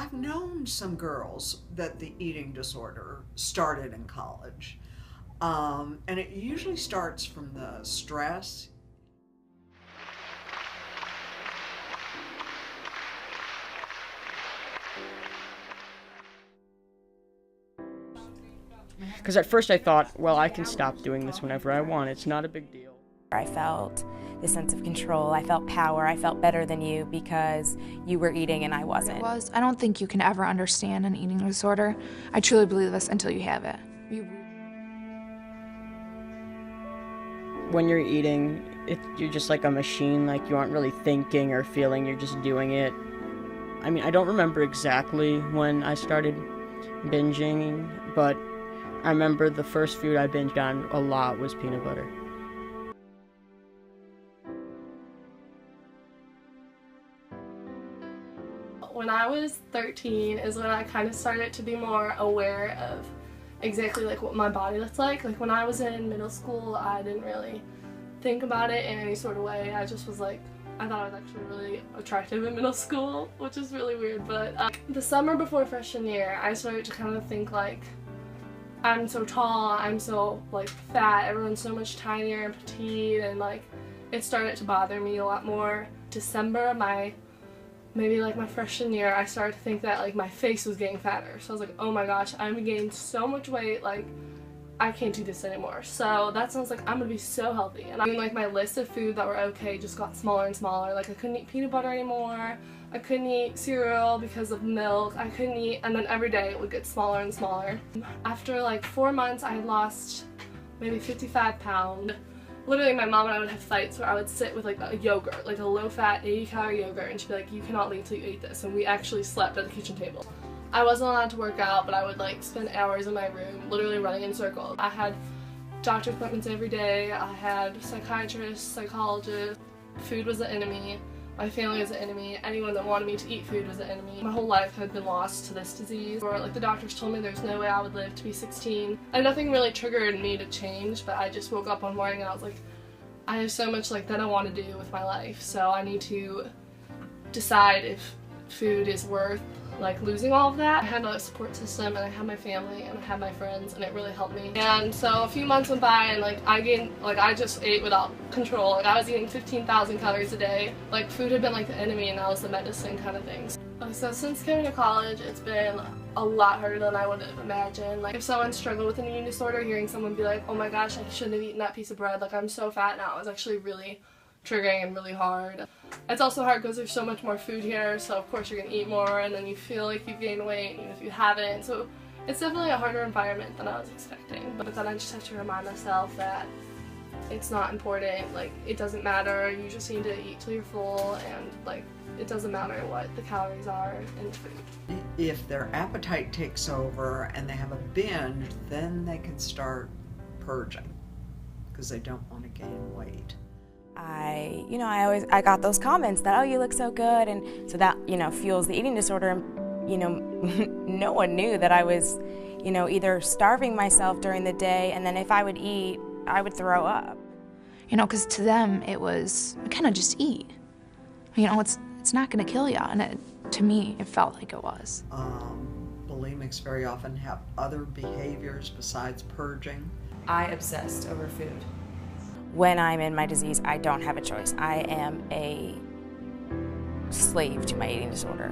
I've known some girls that the eating disorder started in college. And it usually starts from the stress. Because at first I thought, well, I can stop doing this whenever I want. It's not a big deal. I felt this sense of control. I felt power. I felt better than you because you were eating and I wasn't. I don't think you can ever understand an eating disorder. I truly believe this until you have it. When you're eating, you're just like a machine, like you aren't really thinking or feeling, you're just doing it. I mean, I don't remember exactly when I started binging, but I remember the first food I binged on a lot was peanut butter. When I was 13 is when I kind of started to be more aware of exactly like what my body looked like. Like when I was in middle school, I didn't really think about it in any sort of way. I just was like, I thought I was actually really attractive in middle school, which is really weird. But the summer before freshman year, I started to kind of think like, I'm so tall, I'm so like fat, everyone's so much tinier and petite, and like it started to bother me a lot more. December, maybe like my freshman year, I started to think that like my face was getting fatter. So I was like, oh my gosh, I'm gaining so much weight, like I can't do this anymore. So that sounds like I'm gonna be so healthy. And I mean, like my list of food that were okay just got smaller and smaller. Like I couldn't eat peanut butter anymore. I couldn't eat cereal because of milk. I couldn't eat, and then every day it would get smaller and smaller. After like 4 months, I had lost maybe 55 pounds. Literally, my mom and I would have fights where I would sit with like a yogurt, like a low-fat 80-calorie yogurt, and she'd be like, you cannot leave till you eat this, and we actually slept at the kitchen table. I wasn't allowed to work out, but I would like spend hours in my room literally running in circles. I had doctor appointments every day. I had psychiatrists, psychologists. Food was the enemy. My family was the enemy. Anyone that wanted me to eat food was the enemy. My whole life had been lost to this disease. Or like the doctors told me there's no way I would live to be 16. And nothing really triggered me to change, but I just woke up one morning and I was like, I have so much like that I want to do with my life, so I need to decide if food is worth like losing all of that. I had a support system, and I had my family, and I had my friends, and it really helped me. And so a few months went by, and like I just ate without control. Like I was eating 15,000 calories a day. Like food had been like the enemy, and that was the medicine kind of things. So since coming to college, it's been a lot harder than I would have imagined. Like if someone struggled with an eating disorder, hearing someone be like, oh my gosh, I shouldn't have eaten that piece of bread, like I'm so fat now, is actually really triggering and really hard. It's also hard because there's so much more food here, so of course you're gonna eat more, and then you feel like you've gained weight even if you haven't. So it's definitely a harder environment than I was expecting. But then I just have to remind myself that it's not important, like it doesn't matter, you just need to eat till you're full, and like it doesn't matter what the calories are in the food. If their appetite takes over and they have a binge, then they can start purging because they don't want to gain weight. I got those comments that, oh, you look so good, and so that, fuels the eating disorder, and, no one knew that I was, either starving myself during the day, and then if I would eat, I would throw up. Because to them, it was, kind of just eat. It's not gonna kill you, and to me, it felt like it was. Bulimics very often have other behaviors besides purging. I obsessed over food. When I'm in my disease, I don't have a choice. I am a slave to my eating disorder.